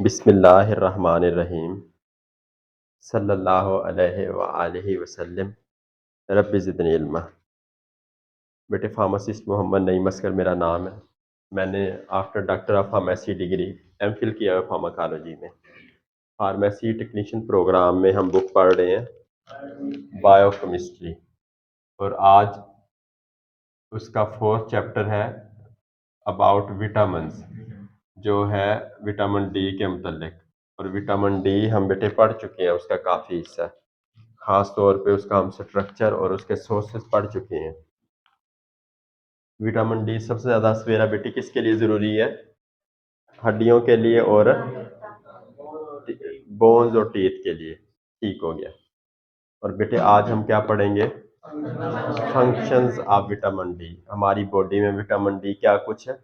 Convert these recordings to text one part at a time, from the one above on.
बिस्मिल्लाहिर्रहमानिर्रहीम सल्लल्लाहु अलैहि व आलिहि वसल्लम रब्बि ज़िदनी इल्मा। बेटे फार्मासिस्ट मोहम्मद नईम असगर मेरा नाम है। मैंने after doctor of pharmacy degree MPhil किया है फार्माकोलॉजी में। फार्मेसी टेक्नीशियन प्रोग्राम में हम बुक पढ़ रहे हैं बायोकेमिस्ट्री, और आज उसका फोर्थ चैप्टर है अबाउट विटामिन्स, जो है विटामिन डी के मुतल्लिक। और विटामिन डी हम बेटे पढ़ चुके हैं, उसका काफ़ी हिस्सा, ख़ास तौर पे उसका हम स्ट्रक्चर और उसके सोर्सेज पढ़ चुके हैं। विटामिन डी सबसे ज़्यादा सवेरा बेटी किसके लिए ज़रूरी है? हड्डियों के लिए और बोन्स और टीथ के लिए। ठीक हो गया। और बेटे आज हम क्या पढ़ेंगे? Functions of vitamin D. हमारी बॉडी में विटामिन डी क्या कुछ है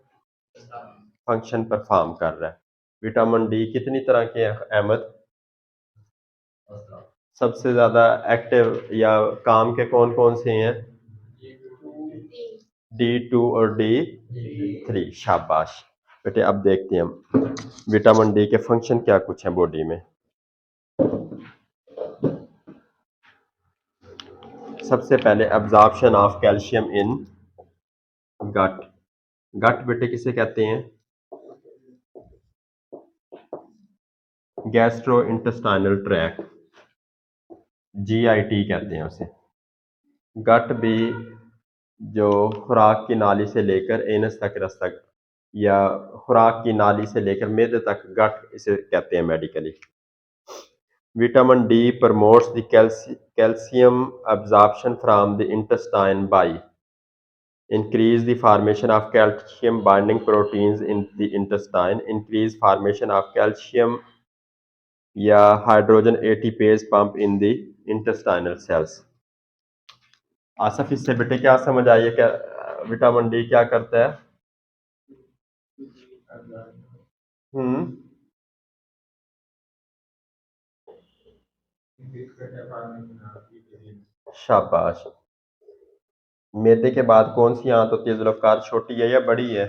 फंक्शन परफॉर्म कर रहा है। विटामिन डी कितनी तरह के हैं अहमद? सबसे ज़्यादा एक्टिव या काम के कौन कौन से हैं? D2 और D3। शाबाश बेटे। अब देखते हैं हम विटामिन डी के फंक्शन क्या कुछ हैं बॉडी में। सबसे पहले एब्जॉर्प्शन ऑफ कैल्शियम इन गट। गट बेटे किसे कहते हैं? गैस्ट्रो इंटेस्टाइनल ट्रैक्ट, GIT कहते हैं उसे। गट भी जो खुराक की नाली से लेकर एनस तक, रस तक, या खुराक की नाली से लेकर मैदे तक, गट इसे कहते हैं medically. Vitamin D promotes the calcium absorption from the intestine by increase the formation of calcium binding proteins in the intestine, increase formation of calcium या hydrogen ATPase pump in the intestinal cells। Asaf, इससे बेटे क्या समझ आई है? क्या vitamin D क्या करता है? हम्म शाबाश। मैदे के बाद कौन सी आंत होती है जुल्फकार? छोटी है या बड़ी है?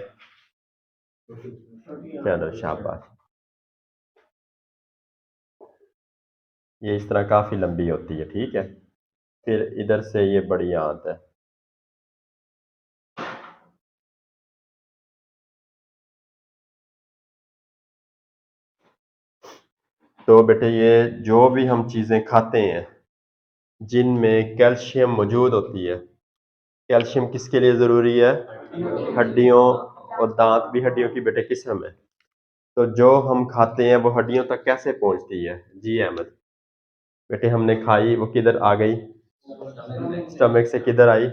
चलो शाबाश। ये इस तरह काफी लंबी होती है, ठीक है। फिर इधर से ये बड़ी आंत है। तो बेटे ये जो भी हम चीजें खाते हैं जिनमें कैल्शियम मौजूद होती है, कैल्शियम किसके लिए जरूरी है? हड्डियों, और दांत भी हड्डियों की बेटे किस्म है। तो जो हम खाते हैं वो हड्डियों तक कैसे पहुंचती है? जी अहमद बेटे, हमने खाई, वो किधर आ गई? स्टमक से किधर आई?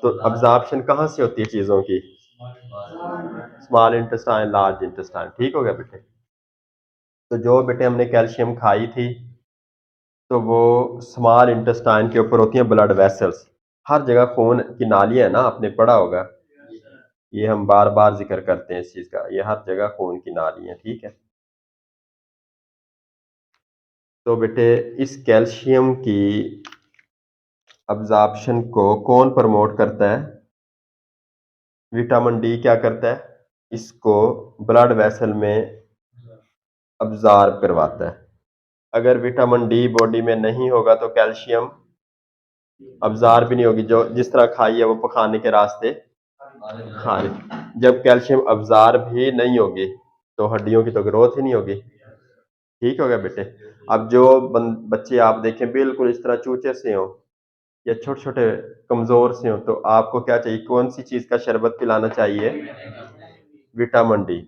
तो अब्जॉर्प्शन कहाँ से होती है चीजों की? Small intestine, large intestine. ठीक हो गया बेटे। तो जो बेटे हमने कैल्शियम खाई थी, तो वो स्मॉल इंटेस्टाइन के ऊपर होती हैं ब्लड वेसल्स। हर जगह खून की नालियां है ना, आपने पढ़ा होगा। ये हम बार बार जिक्र करते हैं इस चीज का, ये हर जगह खून की नालियां, ठीक है। तो बेटे इस कैल्शियम की अब्जॉर्प्शन को कौन प्रमोट करता है? विटामिन डी क्या करता है? इसको ब्लड वेसल में अब्जॉर्ब करवाता है। अगर विटामिन डी बॉडी में नहीं होगा तो कैल्शियम अब्जॉर्ब भी नहीं होगी, जो जिस तरह खाई है वो पखाने के रास्ते खा रहे। जब कैल्शियम अब्जॉर्ब ही नहीं होगी तो हड्डियों की तो ग्रोथ ही नहीं होगी। ठीक हो गया बेटे। अब जो बच्चे आप देखें बिल्कुल इस तरह चूचे से हो या छोटे छोटे कमजोर से हो, तो आपको क्या चाहिए? कौन सी चीज का शरबत पिलाना चाहिए? Vitamin D.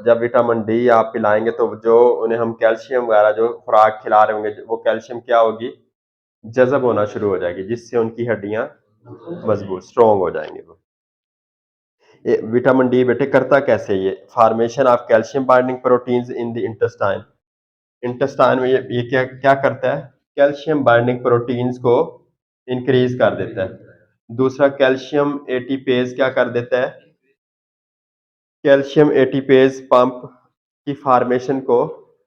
जब विटामिन डी आप पिलाएंगे तो जो उन्हें हम कैल्शियम वगैरह जो खुराक खिला रहे होंगे, वो कैल्शियम क्या होगी? जज़ब होना शुरू हो जाएगी, जिससे उनकी हड्डियां मजबूत स्ट्रॉन्ग हो जाएंगी। वो विटामिन डी बेटे करता कैसे? ये formation of calcium binding proteins in the intestine. Intestine में ये क्या क्या करता है? कैल्शियम बाइंडिंग प्रोटीन्स को इंक्रीज कर देता है। दूसरा, कैल्शियम एटीपेज क्या कर देता है? कैल्शियम एटीपेज पंप की फॉर्मेशन को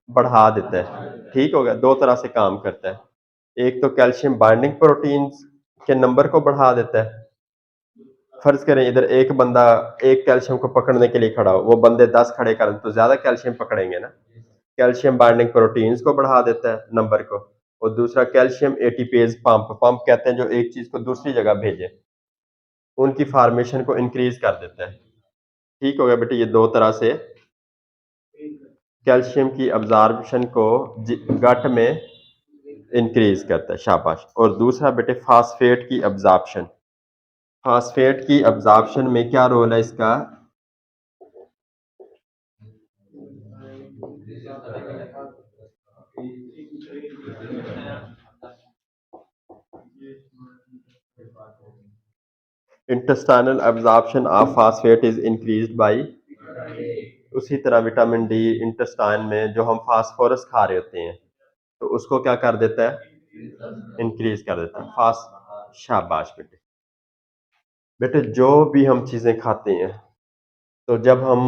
बढ़ा देता है। ठीक हो गया। दो तरह से काम करता है। एक तो कैल्शियम बाइंडिंग प्रोटीन्स के नंबर को बढ़ा देता है, फर्ज करें इधर एक बंदा एक कैल्शियम को पकड़ने के लिए खड़ा हो, वो बंदे 10 खड़े कर तो ज्यादा कैल्शियम पकड़ेंगे ना। कैल्शियम बाइंडिंग प्रोटीन्स को बढ़ा देता है नंबर को। और दूसरा कैल्शियम एटीपेज पंप पंप कहते हैं जो एक चीज को दूसरी जगह भेजे, उनकी फॉर्मेशन को इंक्रीज कर देता है। ठीक हो गया बेटे, ये दो तरह से कैल्शियम की अब्जॉर्प्शन को गट में इंक्रीज करता है। शाबाश। और दूसरा बेटे फास्फेट की अब्जॉर्प्शन। फास्फेट की अब्जॉर्प्शन में क्या रोल है इसका? Intestinal absorption of phosphate is increased by. उसी तरह विटामिन डी इंटेस्टाइन में जो हम फास्फोरस खा रहे होते हैं तो उसको क्या कर देता है? इंक्रीज कर देता है। फास्ट। शाबाश बेटे। बेटे जो भी हम चीजें खाते हैं, तो जब हम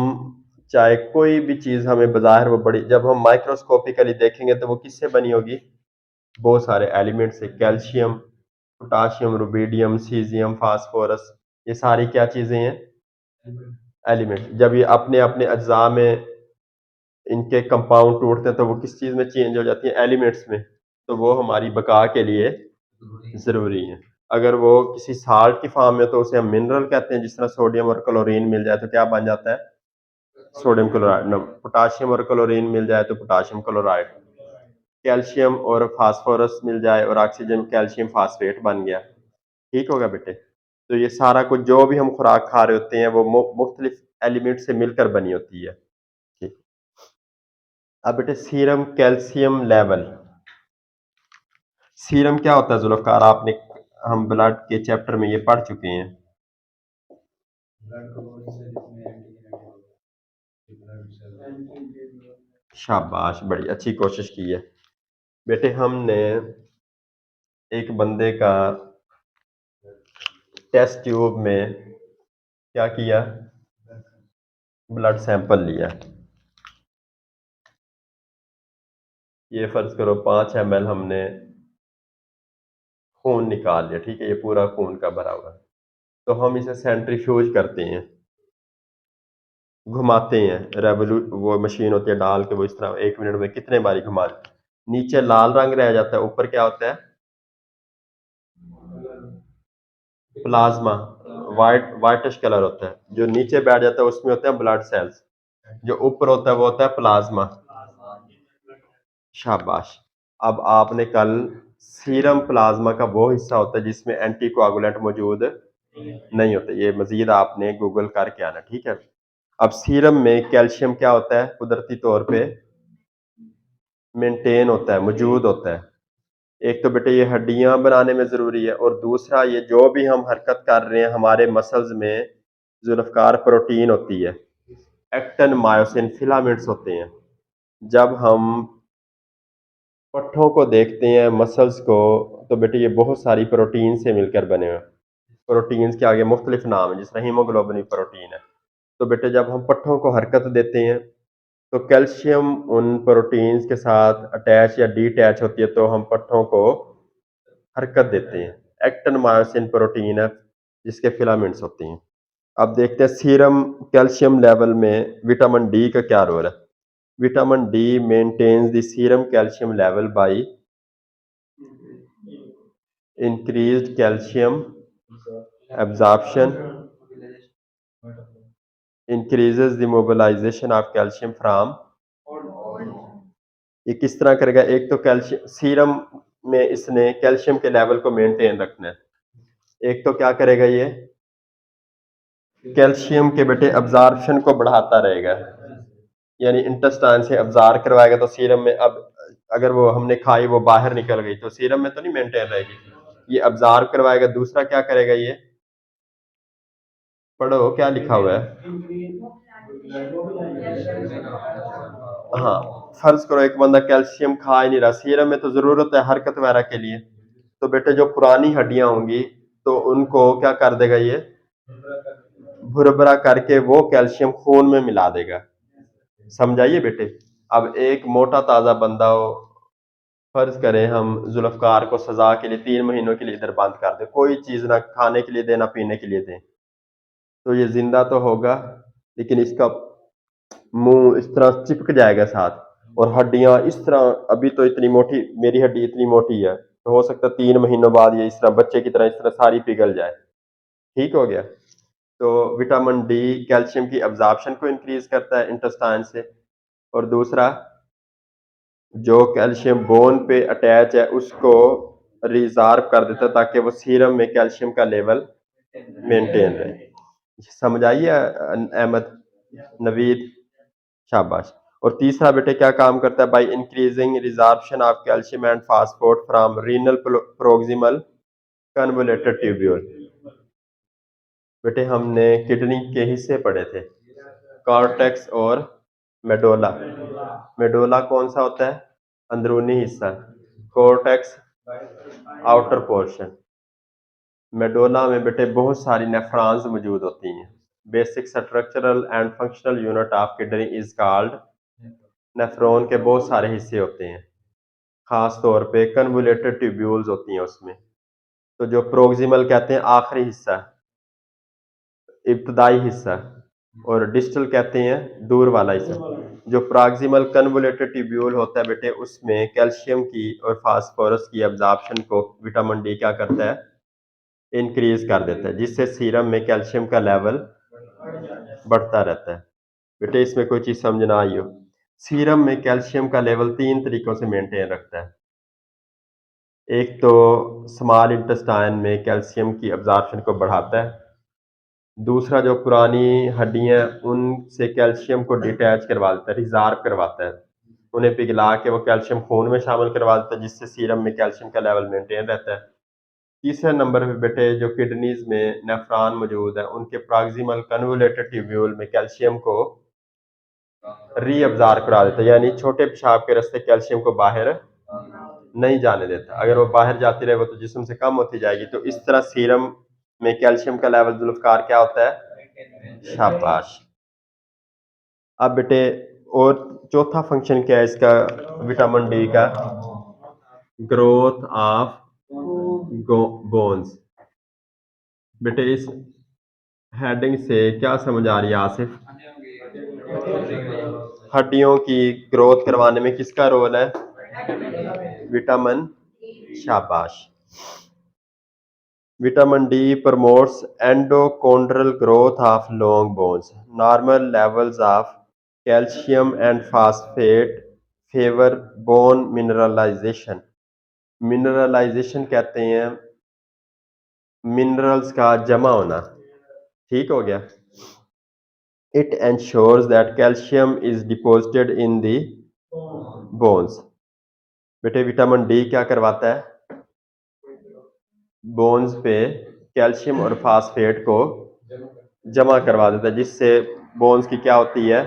चाहे कोई भी चीज हमें बाजार वो बड़ी, जब हम माइक्रोस्कोपिकली देखेंगे तो वो किससे बनी होगी? बहुत सारे एलिमेंट से। Calcium, potassium, rubidium, caesium, phosphorus, ये सारी क्या चीजें हैं? एलिमेंट। जब ये अपने अपने अज्जा में इनके कंपाउंड टूटते हैं तो वो किस चीज में चेंज हो जाती है? एलिमेंट्स में। तो वो हमारी बका के लिए जरूरी है। अगर वो किसी साल्ट की फॉर्म में तो उसे हम मिनरल कहते हैं। जिस तरह सोडियम और क्लोरीन मिल जाए तो क्या बन जाता है? Sodium chloride. पोटाशियम और क्लोरीन मिल जाए तो पोटाशियम क्लोराइड। कैल्शियम और फास्फोरस मिल जाए और ऑक्सीजन, कैल्शियम फास्फेट बन गया। ठीक होगा बेटे। तो ये सारा कुछ जो भी हम खुराक खा रहे होते हैं वो मुख्तलिफ एलिमेंट से मिलकर बनी होती है। ठीक। अब बेटे सीरम कैल्शियम लेवल। सीरम क्या होता है जुल्फकार? आपने, हम ब्लड के चैप्टर में ये पढ़ चुके हैं। शाबाश, बड़ी अच्छी कोशिश की है बेटे। हमने एक बंदे का टेस्ट ट्यूब में क्या किया? ब्लड सैंपल लिया। ये फर्ज करो 5 ml हमने खून निकाल लिया। ठीक है, ये पूरा खून का भरा हुआ है। तो हम इसे सेंट्रीफ्यूज करते हैं, घुमाते हैं। रेवोल्यू वो मशीन होती है, डाल के वो इस तरह 1 मिनट में कितने बारी घुमा। नीचे लाल रंग रह जाता है, ऊपर क्या होता है? प्लाज्मा। वाइटिश कलर होता है। जो नीचे बैठ जाता है उसमें होते हैं ब्लड सेल्स, जो ऊपर होता है वो होता है प्लाज्मा। शाबाश। अब आपने कल सीरम प्लाज्मा का वो हिस्सा होता है जिसमें एंटीकोआगुलेंट मौजूद नहीं होते। ये मजीद आपने गूगल करके आना। ठीक है। अब सीरम में कैल्शियम क्या होता है? कुदरती तौर पे मेंटेन होता है, मौजूद होता है। एक तो बेटे ये हड्डियां बनाने में जरूरी है, और दूसरा ये जो भी हम हरकत कर रहे हैं हमारे मसल्स में जुल्फकार प्रोटीन होती है, एक्टिन, मायोसिन, फिलामेंट्स होते हैं। जब हम पट्ठों को देखते हैं, मसल्स को, तो बेटे ये बहुत सारी प्रोटीन से मिलकर बने हुए हैं। प्रोटीन्स के आगे मुख्तलिफ नाम है, जिस तरह हीमोग्लोबिन प्रोटीन है। तो बेटे जब हम पट्ठों को हरकत देते हैं तो कैल्शियम उन प्रोटीन्स के साथ अटैच या डीटैच होती है, तो हम पट्ठों को हरकत देते हैं। एक्टिन, मायोसिन प्रोटीन है जिसके फिलामेंट्स होते हैं। अब देखते हैं सीरम कैल्शियम लेवल में विटामिन डी का क्या रोल है। Vitamin D maintains the serum calcium level by increased calcium absorption, increases the mobilization of calcium from। ये किस तरह करेगा? एक तो कैल्शियम सीरम में इसने कैल्शियम के लेवल को मेंटेन रखना है। एक तो क्या करेगा ये? कैल्शियम के बेटे अब्जॉर्प्शन को बढ़ाता रहेगा, यानी इंटेस्टाइन से अब्जॉर्ब करवाएगा तो सीरम में। अब अगर वो हमने खाई वो बाहर निकल गई तो सीरम में तो नहीं मेंटेन रहेगी, ये अब्जॉर्ब करवाएगा। दूसरा क्या करेगा ये? पढ़ो क्या लिखा हुआ है। हाँ, फर्ज करो एक बंदा कैल्शियम खा ही नहीं रहा, सीरम में तो जरूरत है हरकत वगैरह के लिए। तो बेटे जो पुरानी हड्डियां होंगी तो उनको क्या कर देगा ये? भुरभुरा करके वो कैल्शियम खून में मिला देगा। समझाइए बेटे। अब एक मोटा ताजा बंदा हो, फर्ज करें हम जुल्फकार को सजा के लिए 3 महीनों के लिए इधर बंद कर दे, कोई चीज ना खाने के लिए दे ना पीने के लिए दे, तो ये जिंदा तो होगा, लेकिन इसका मुंह इस तरह चिपक जाएगा साथ, और हड्डियां इस तरह, अभी तो इतनी मोटी, मेरी हड्डी इतनी मोटी है, तो हो सकता है 3 महीनों बाद ये इस तरह बच्चे की तरह इस तरह सारी पिघल जाए। ठीक हो गया। तो विटामिन डी कैल्शियम की अब्जॉर्प्शन को इंक्रीज करता है इंटेस्टाइन से। और दूसरा, जो कैल्शियम बोन पे अटैच है उसको रिजर्व कर देता है, ताकि वो सीरम में कैल्शियम का लेवल मेंटेन रहे। समझ आइए अहमद, नवीद, शाबाश। और तीसरा बेटे क्या काम करता है, by increasing resorption of calcium and phosphate from renal proximal convoluted tubule. बेटे हमने किडनी के हिस्से पढ़े थे, कॉर्टेक्स और मेडोला। मेडोला कौन सा होता है, अंदरूनी हिस्सा, कॉर्टेक्स आउटर पोर्शन। मेडोला में बेटे बहुत सारी नेफ्रॉन्स मौजूद होती हैं। Basic structural and functional unit of kidney is called, nephron के बहुत सारे हिस्से होते हैं, खास तौर पे कन्वोलेटेड ट्यूब्यूल्स होती हैं उसमें। तो जो प्रोक्सिमल कहते हैं आखिरी हिस्सा, इब्तदाई हिस्सा, और डिस्टल कहते हैं दूर वाला हिस्सा। जो प्रॉक्सिमल कन्वोलेटेड ट्यूब्यूल होता है बेटे, उसमें कैल्शियम की और फास्फोरस की अब्जॉर्प्शन को विटामिन डी क्या करता है, इंक्रीज कर देता है, जिससे सीरम में कैल्शियम का लेवल बढ़ता रहता है। बेटे इसमें कोई चीज समझ ना आई हो, सीरम में कैल्शियम का लेवल 3 तरीकों से मेंटेन रखता है। एक तो स्मॉल इंटेस्टाइन में कैल्शियम की अब्जॉर्प्शन को बढ़ाता है। दूसरा, जो पुरानी हड्डियां उनसे कैल्शियम को डिटैच करवा देता है, रिजर्व करवाता है, उन्हें पिघला के वो कैल्शियम खून में शामिल करवा देता है, जिससे सीरम में कैल्शियम का लेवल मेंटेन रहता है। तीसरे नंबर पे बेटे जो किडनीज में नेफ्रॉन मौजूद है, उनके प्रॉक्सिमल कन्वोलेटेड ट्यूब्यूल में कैल्शियम को रीअब्जॉर्ब करा देता है, यानी छोटे पेशाब के रास्ते कैल्शियम को बाहर नहीं जाने देता। अगर वो बाहर जाती रहे वो तो जिस्म से कम होती जाएगी। तो इस तरह सीरम में कैल्शियम का लेवल जुल्फकार क्या होता है, शाबाश। अब बेटे और चौथा फंक्शन क्या है इसका, विटामिन डी का, ग्रोथ ऑफ बोन्स। बेटे इस हेडिंग से क्या समझ आ रही है आसिफ, हड्डियों की ग्रोथ करवाने में किसका रोल है, विटामिन, शाबाश। Vitamin D promotes endochondral growth of long bones. Normal levels of calcium and phosphate favor bone mineralization. Mineralization कहते हैं मिनरल्स का जमा होना। ठीक हो गया। It ensures that calcium is deposited in the bones. बेटे विटामिन डी क्या करवाता है, बोन्स पे कैल्शियम और फास्फेट को जमा करवा देता है, जिससे बोन्स की क्या होती है,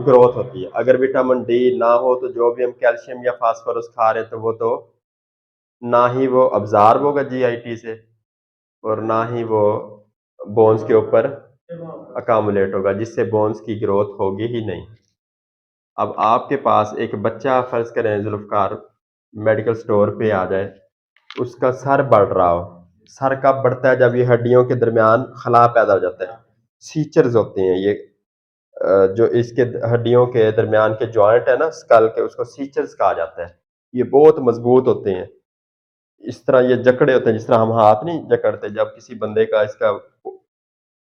ग्रोथ होती है। अगर विटामिन डी ना हो तो जो भी हम कैल्शियम या फास्फोरस खा रहे हैं तो वो तो ना ही वो अब्जॉर्ब होगा जीआईटी से, और ना ही वो बोन्स के ऊपर अकामुलेट होगा, जिससे बोन्स की ग्रोथ होगी ही नहीं। अब आपके पास एक बच्चा फर्ज करें जुल्फकार मेडिकल स्टोर पे आ जाए, उसका सर बढ़ रहा हो। सर कब बढ़ता है, जब ये हड्डियों के दरमियान खला पैदा हो जाता है, सीचर्स होते हैं ये, जो इसके हड्डियों के दरमियान के जॉइंट है ना स्कल के, उसको सीचर्स कहा जाता है। ये बहुत मजबूत होते हैं, इस तरह ये जकड़े होते हैं, जिस तरह हम हाथ नहीं जकड़ते, जब किसी बंदे का इसका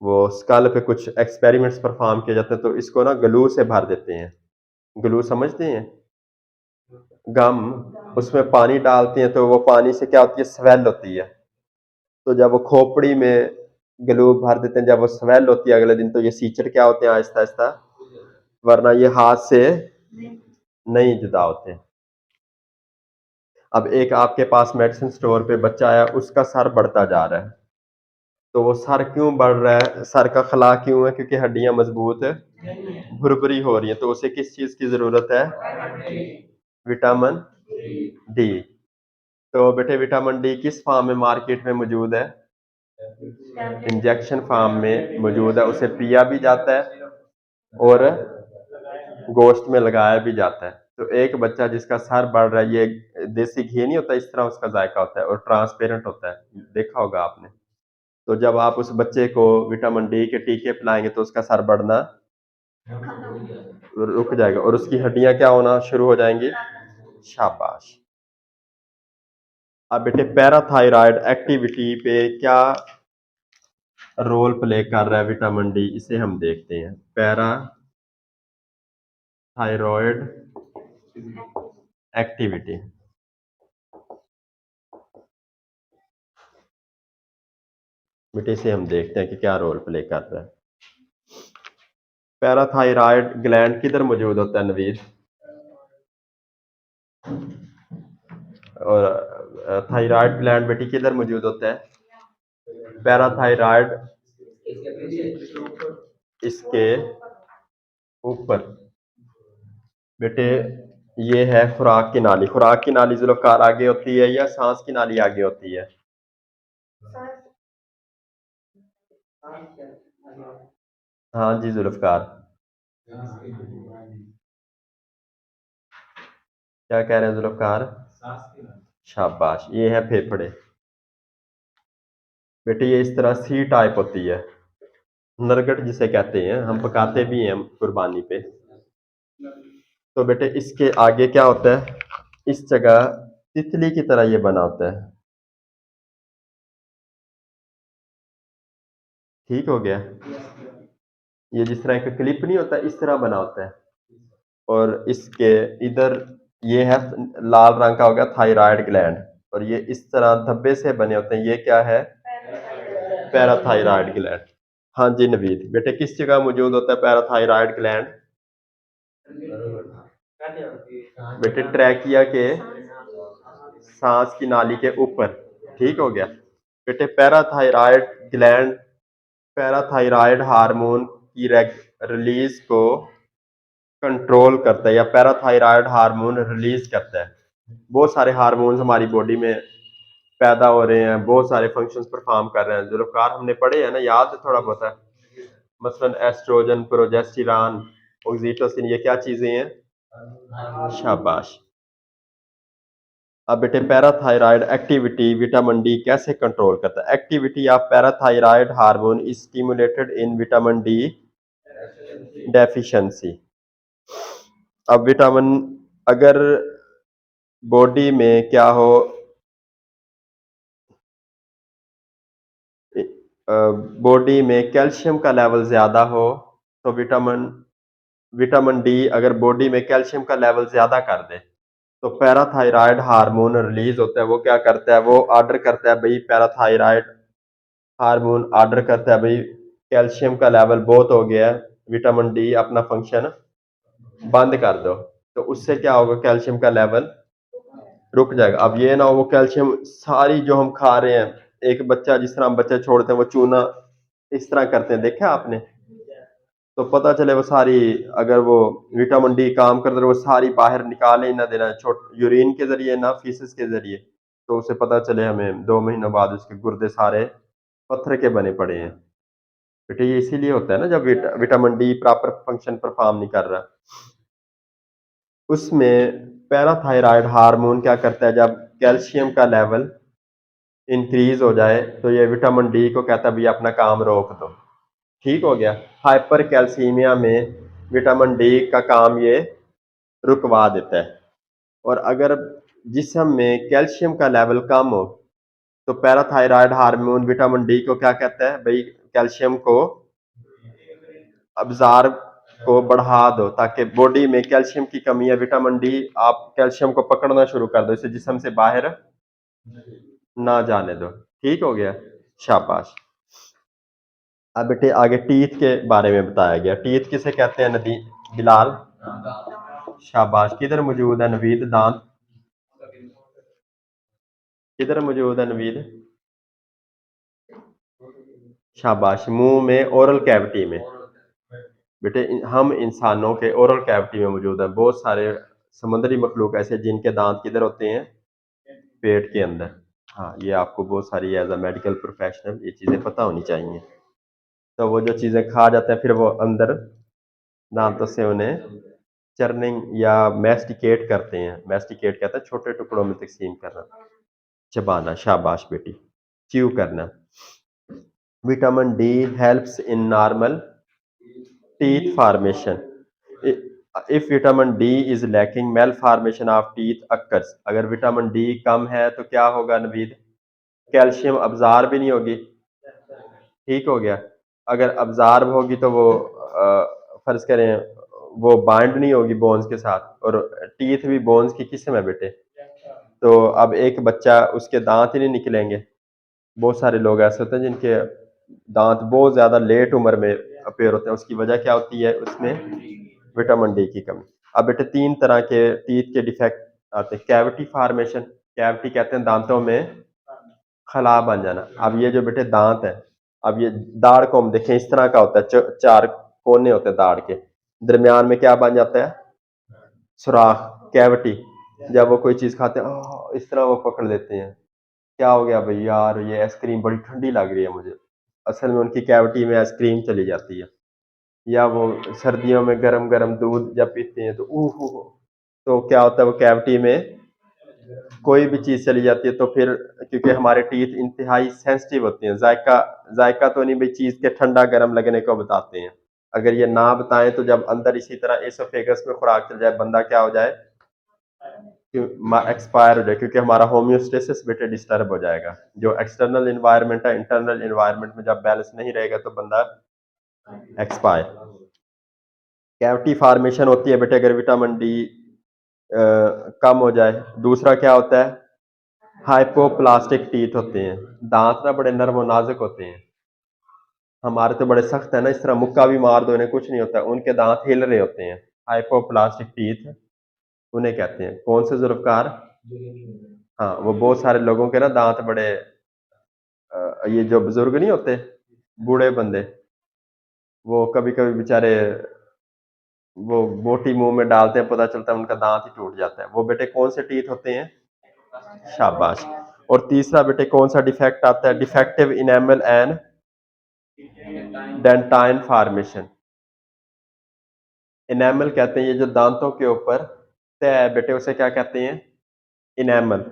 वो स्कल पे कुछ एक्सपेरिमेंट्स परफॉर्म किए जाते हैं तो इसको ना ग्लू से भर देते हैं। ग्लू समझते हैं, गम, उसमें पानी डालते हैं तो वो पानी से क्या होती है, स्वेल होती है। तो जब वो खोपड़ी में ग्लू भर देते हैं, जब वो स्वेल होती है अगले दिन, तो ये सीचर क्या होते हैं, आहिस्ता आहिस्ता, वरना ये हाथ से नहीं जुदा होते। अब एक आपके पास मेडिसिन स्टोर पे बच्चा आया, उसका सर बढ़ता जा रहा है, तो वो सर क्यों बढ़ रहा है, सर का खला क्यों है, क्योंकि हड्डियां मजबूत भुरभुरी हो रही है। तो उसे किस चीज की जरूरत है, विटामिन डी। तो बेटे विटामिन डी किस फॉर्म में मार्केट में मौजूद है, इंजेक्शन फॉर्म में मौजूद है। उसे पिया भी जाता है और गोश्त में लगाया भी जाता है। तो एक बच्चा जिसका सर बढ़ रहा है, ये देसी घी नहीं होता, इस तरह उसका जायका होता है और ट्रांसपेरेंट होता है, देखा होगा आपने। तो जब आप उस बच्चे को विटामिन डी के टीके पिलाएंगे तो उसका सर बढ़ना रुक जाएगा और उसकी हड्डियां क्या होना शुरू हो जाएंगी। शाबाश। अब बेटे पैराथायराइड एक्टिविटी पे क्या रोल प्ले कर रहा है विटामिन डी, इसे हम देखते हैं। पैराथायरॉयड एक्टिविटी, बेटे इसे हम देखते हैं कि क्या रोल प्ले कर रहा है। पैराथायराइड ग्लैंड किधर मौजूद होता है नवीद, और थायराइड ग्लैंड बेटी किधर मौजूद होता है। पैराथायराइड इसके ऊपर। बेटे ये है खुराक की नाली। खुराक की नाली जुल्फकार आगे होती है या सांस की नाली आगे होती है। हाँ जी जुल्फकार, क्या कह रहे हैं जुल्फकार। शाबाश, ये है फेफड़े। बेटे ये इस तरह सी टाइप होती है, नरगट जिसे कहते हैं, हम पकाते भी हैं कुर्बानी पे। तो बेटे इसके आगे क्या होता है, इस जगह तितली की तरह ये बना होता है। ठीक हो गया। ये जिस तरह का क्लिप नहीं होता इस तरह बना होता है, और इसके इधर ये है लाल रंग का होगा थायराइड ग्लैंड, और ये इस तरह धब्बे से बने होते हैं, ये क्या है पैराथायराइड ग्लैंड। हाँ जी नवीद, बेटे किस जगह मौजूद होता है पैराथायराइड ग्लैंड। बेटे ट्रैकिया के सांस की नाली के ऊपर। ठीक हो गया। बेटे पैराथायराइड ग्लैंड पैराथायराइड हार्मोन की रिलीज को कंट्रोल करता है, या पैराथायराइड हार्मोन रिलीज करता है। बहुत सारे हार्मोन्स हमारी बॉडी में पैदा हो रहे हैं, बहुत सारे फंक्शंस परफॉर्म कर रहे हैं। जो लोग हमने पढ़े हैं ना, याद है थोड़ा बहुत है। मसलन एस्ट्रोजन, प्रोजेस्टेरॉन, ऑक्सीटोसिन, ये क्या चीजें हैं। शाबाश। अब बेटे पैराथायराइड एक्टिविटी विटामिन डी कैसे कंट्रोल करता है। Activity of parathyroid hormone is stimulated in vitamin D deficiency. अब विटामिन, अगर बॉडी में क्या हो, बॉडी में कैल्शियम का लेवल ज्यादा हो, तो विटामिन विटामिन डी अगर बॉडी में कैल्शियम का लेवल ज्यादा कर दे तो पैराथायराइड हार्मोन रिलीज होता है। वो क्या करता है, वो ऑर्डर करता है भाई, पैराथायराइड हार्मोन ऑर्डर करता है भाई कैल्शियम का लेवल बहुत हो गया है, विटामिन डी अपना फंक्शन बंद कर दो। तो उससे क्या होगा, कैल्शियम का लेवल रुक जाएगा। अब ये ना हो वो कैल्शियम सारी जो हम खा रहे हैं, एक बच्चा जिस तरह हम बच्चे छोड़ते हैं वो चूना इस तरह करते हैं, देखा आपने, तो पता चले वो सारी, अगर वो विटामिन डी काम कर रहे वो सारी बाहर निकाले ही ना देना, छोट यूरिन के जरिए ना फीसिस के जरिए, तो उसे पता चले हमें 2 महीनों बाद उसके गुर्दे सारे पत्थर के बने पड़े हैं। बेटे ये इसीलिए होता है ना, जब vitamin D proper function perform नहीं कर रहा, उसमें पैराथायराइड हार्मोन क्या करता है, जब कैल्शियम का लेवल इंक्रीज हो जाए तो ये विटामिन डी को कहता है भैया अपना काम रोक दो। ठीक हो गया। हाइपर कैल्सीमिया में विटामिन डी का काम ये रुकवा देता है। और अगर जिस्म में कैल्शियम का लेवल कम हो तो पैराथायराइड हार्मोन विटामिन डी को क्या कहता है भाई, कैल्शियम को अब्जॉर्ब को बढ़ा दो, ताकि बॉडी में कैल्शियम की कमी है, विटामिन डी आप कैल्शियम को पकड़ना शुरू कर दो, इसे जिस्म से बाहर ना जाने दो। ठीक हो गया। शाबाश। अब बेटे आगे टीथ के बारे में बताया गया। टीथ किसे कहते हैं नदी बिलाल। शाबाश। किधर मौजूद है नवीद दांत, किधर मौजूद है नवीद। शाबाश, मुंह में ओरल कैविटी में। बेटे हम इंसानों के ओरल कैविटी में मौजूद है। बहुत सारे समुद्री मखलूक ऐसे जिनके दांत किधर होते हैं, पेट के अंदर। हाँ, ये आपको बहुत सारी एज अ मेडिकल प्रोफेशनल ये चीज़ें पता होनी चाहिए। तो वो जो चीज़ें खा जाते हैं फिर वो अंदर दांतों से उन्हें चर्निंग या मैस्टिकेट करते हैं। मैस्टिकेट कहते हैं छोटे टुकड़ों में तकसीम करना, चबाना। शाबाश बेटी, च्यू करना। Vitamin D helps in normal teeth formation. If vitamin D is lacking, malformation of teeth occurs. अगर विटामिन डी कम है तो क्या होगा नवीद? कैल्शियम अब्जॉर्ब भी नहीं होगी। ठीक हो गया। अगर अब्जॉर्ब होगी तो वो फर्ज करें वो बाइंड नहीं होगी बोन्स के साथ, और टीथ भी बोन्स की किस्म है बेटे। तो अब एक बच्चा उसके दांत ही नहीं निकलेंगे। बहुत सारे लोग ऐसे होते हैं जिनके दांत बहुत ज्यादा लेट उम्र में अपेयर होते हैं। उसकी वजह क्या होती है? उसमें विटामिन डी की कमी। अब बेटे तीन तरह के टीथ के डिफेक्ट आते हैं। कैविटी फॉर्मेशन, कैविटी कहते हैं दांतों में खला बन जाना। अब ये जो बेटे दांत है, अब ये दाढ़ को हम देखें इस तरह का होता है, चार कोने होते हैं दाढ़ के, दरमियान में क्या बन जाता है? सुराख, कैविटी। जब वो कोई चीज खाते हैं इस तरह वो पकड़ लेते हैं, क्या हो गया भाई यार, ये आइसक्रीम बड़ी ठंडी लग रही है मुझे। असल में उनकी कैविटी में आइसक्रीम चली जाती है। या वो सर्दियों में गरम गरम दूध जब पीते हैं तो तो क्या होता है? वो कैविटी में कोई भी चीज चली जाती है तो फिर, क्योंकि हमारे टीथ इंतहाई सेंसिटिव होते हैं, जायका जायका तो नहीं भाई, चीज के ठंडा गर्म लगने को बताते हैं। अगर ये ना बताएं तो जब अंदर इसी तरह एसोफेगस में खुराक चल जाए, बंदा क्या हो जाए? एक्सपायर हो जाए, क्योंकि हमारा होम्योस्टेसिस बेटे डिस्टर्ब हो जाएगा। जो एक्सटर्नल इन्वायरमेंट है, इंटरनल इन्वायरमेंट में जब बैलेंस नहीं रहेगा तो बंदा एक्सपायर। कैविटी फॉर्मेशन होती है बेटे अगर विटामिन डी कम हो जाए। दूसरा क्या होता है? हाइपोप्लास्टिक टीथ होते हैं। दांत ना बड़े नरम और नाजुक होते हैं, हमारे तो बड़े सख्त है ना, इस तरह मुक्का भी मार दो इन्हें कुछ नहीं होता। उनके दांत हिल रहे होते हैं, हाइपोप्लास्टिक टीथ उन्हें कहते हैं। कौन से जुर्फकार? हाँ, वो बहुत सारे लोगों के ना दांत बड़े ये जो बुजुर्ग नहीं होते, बूढ़े बंदे, वो कभी कभी बेचारे वो बोटी मुंह में डालते हैं, पता चलता है उनका दांत ही टूट जाता है। वो बेटे कौन से टीथ होते हैं? शाबाश। और तीसरा बेटे कौन सा डिफेक्ट आता है? Defective enamel and dentine formation. Enamel कहते हैं ये जो दांतों के ऊपर तय है बेटे, उसे क्या कहते हैं? इनेमल।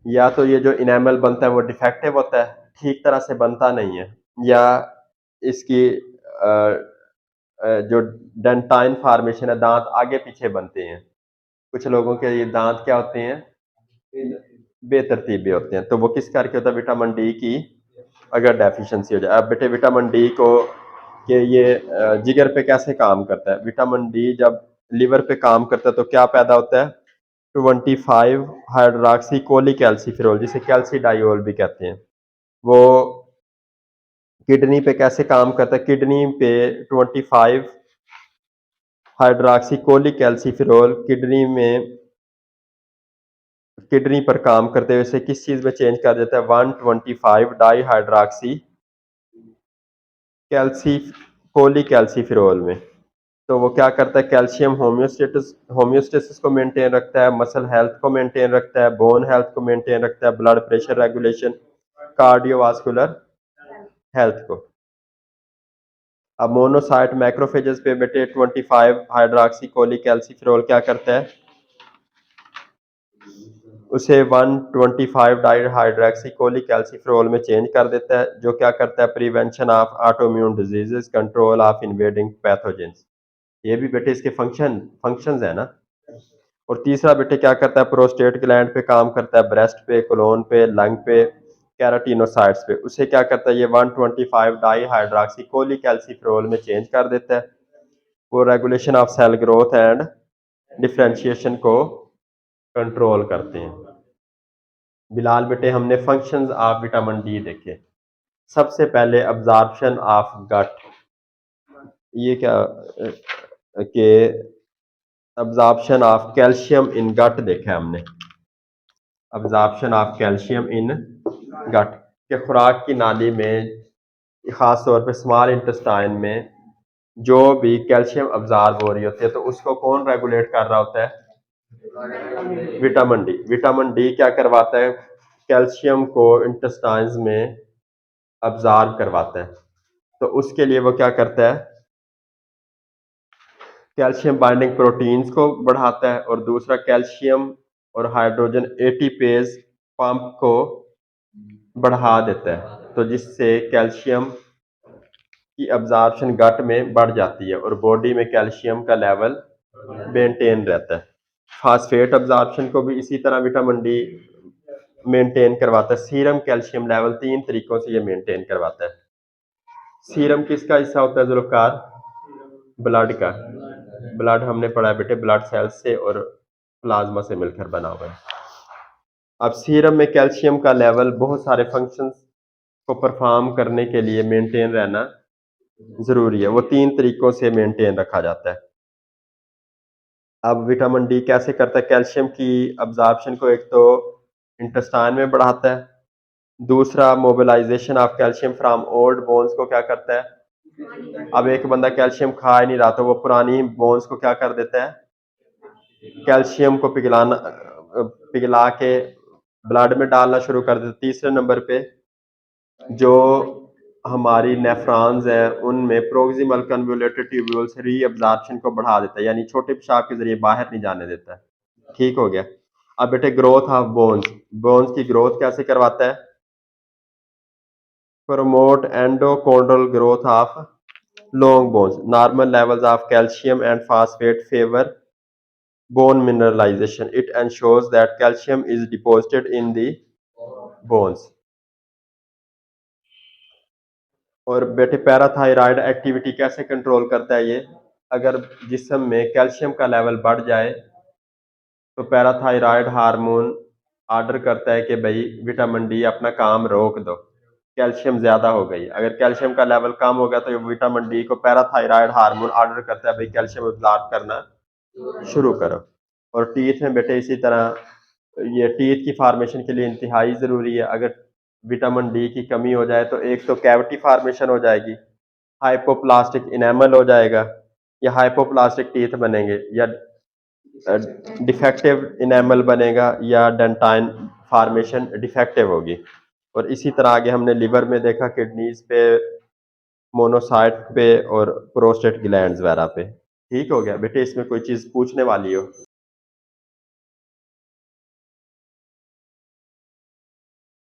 या तो ये जो इनेमल बनता है वो डिफेक्टिव होता है, ठीक तरह से बनता नहीं है, या इसकी जो डेंटाइन फॉर्मेशन है, दांत आगे पीछे बनते हैं। कुछ लोगों के ये दांत क्या होते हैं? बेतरतीबे होते हैं। तो वो किस करके होता है? विटामिन डी की अगर डेफिशिएंसी हो जाए। अब बेटे विटामिन डी को कि ये जिगर पे कैसे काम करता है? विटामिन डी जब लिवर पे काम करता है तो क्या पैदा होता है? 25 हाइड्रोक्सी कोलिकैल्सिफेरॉल, जिसे कैल्सीडाइओल भी कहते हैं। वो किडनी पे कैसे काम करता है? किडनी पे 25 हाइड्रोक्सी कोलिकैल्सिफेरॉल किडनी पर काम करते हुए इसे किस चीज में चेंज कर देता है? 125 डाई हाइड्रोक्सी कैल्सी कोलिकैल्सिफेरॉल में। तो वो क्या करता है? कैल्शियम होम्योस्टेसिस को मेंटेन रखता है, मसल हेल्थ को मेंटेन रखता है, बोन हेल्थ को मेंटेन रखता है, blood pressure regulation, cardiovascular health को। अब मोनोसाइट मैक्रोफेजेस पे बेटे 25 हाइड्रोक्सी कोलिकैल्सिफेरॉल क्या करता है? उसे 125 डाई हाइड्रोक्सी कोलिकैल्सिफेरॉल में चेंज कर देता है, जो क्या करता है? Prevention of autoimmune diseases, control of invading pathogens. ये भी बेटे इसके फंक्शंस है ना। और तीसरा बेटे क्या करता है? प्रोस्टेट ग्लैंड पे काम करता है, ब्रेस्ट पे, कोलोन पे, लंग पे, कैराटिनोसाइट्स पे। उसे क्या करता है? ये 125 डाई हाइड्रोक्सी कोलिकैल्सिफेरॉल में चेंज कर देता है। वो regulation of cell growth and differentiation को कंट्रोल करते हैं। बिलाल बेटे हमने फंक्शंस ऑफ विटामिन डी देखे। सबसे पहले अब्जॉर्प्शन ऑफ गट, ये क्या कि अब्जॉर्प्शन ऑफ कैल्शियम इन गट देखा हमने। अब्जॉर्प्शन ऑफ कैल्शियम इन गट के खुराक की नाली में, खास तौर पे स्मॉल इंटेस्टाइन में जो भी कैल्शियम अब्जॉर्ब हो रही होती है तो उसको कौन रेगुलेट कर रहा होता है? Vitamin D. विटामिन डी क्या करवाता है? कैल्शियम को इंटेस्टाइन्स में अब्जॉर्ब करवाता है। तो उसके लिए वो क्या करता है? कैल्शियम बाइंडिंग प्रोटीन्स को बढ़ाता है, और दूसरा कैल्शियम और हाइड्रोजन एटीपेज पंप को बढ़ा देता है। तो जिससे कैल्शियम की अब्जॉर्प्शन गट में बढ़ जाती है और बॉडी में कैल्शियम का लेवल मेंटेन रहता है। फास्फेट अब्जॉर्प्शन को भी इसी तरह विटामिन डी मेंटेन करवाता है। सीरम कैल्शियम लेवल 3 तरीकों से ये मेंटेन करवाता है। सीरम किसका हिस्सा होता है जुल्फ़कार? ब्लड का। ब्लड हमने पढ़ा है बेटे, ब्लड सेल्स से और प्लाज्मा से मिलकर बना हुआ है। अब सीरम में कैल्शियम का लेवल बहुत सारे फंक्शंस को परफॉर्म करने के लिए मेंटेन रहना ज़रूरी है। वो 3 तरीकों से मेंटेन रखा जाता है। अब विटामिन डी कैसे करता है? कैल्शियम की अब्जॉर्प्शन को एक तो इंटेस्टाइन में बढ़ाता है, दूसरा mobilization of calcium from old bones को क्या करता है? अब एक बंदा कैल्शियम खा ही नहीं रहा तो वो पुरानी बोन्स को क्या कर देता है? कैल्शियम को पिघला के ब्लड में डालना शुरू कर देता है। तीसरे नंबर पे जो हमारी नेफ्रॉन्स हैं उनमें प्रोक्सिमल कन्वोल्यूटेड ट्यूब्यूल्स रीअब्जॉर्प्शन को बढ़ा देता है, यानी छोटे पेशाब के जरिए बाहर नहीं जाने देता है। ठीक हो गया। अब बेटे ग्रोथ ऑफ बोन्स, बोन्स की ग्रोथ कैसे करवाता है? Promote endochondral growth of long bones, normal levels of calcium and phosphate favour bone mineralization. It ensures that calcium is deposited in the bones. और बेटे पैराथायराइड एक्टिविटी कैसे control करता है ये? अगर जिस्म में कैल्शियम का लेवल बढ़ जाए तो पैराथायराइड हार्मोन ऑर्डर करता है कि भाई विटामिन डी अपना काम रोक दो, कैल्शियम ज्यादा हो गई। अगर कैल्शियम का लेवल कम हो गया तो विटामिन डी को पैराथायराइड हार्मोन ऑर्डर करता है भाई कैल्शियम अब्सॉर्ब करना शुरू करो। और टीथ में बेटे इसी तरह ये टीथ की फार्मेशन के लिए इंतहाई ज़रूरी है। अगर विटामिन डी की कमी हो जाए तो एक तो कैविटी फार्मेशन हो जाएगी, हाइपोप्लास्टिक इनेमल हो जाएगा या हाइपोप्लास्टिक टीथ बनेंगे या डिफेक्टिव इनेमल बनेगा या डेंटाइन फार्मेशन डिफेक्टिव होगी। और इसी तरह आगे हमने लिवर में देखा, किडनीज पे, मोनोसाइट पे और प्रोस्टेट ग्लैंड्स वगैरह पे। ठीक हो गया बेटे, इसमें कोई चीज़ पूछने वाली हो?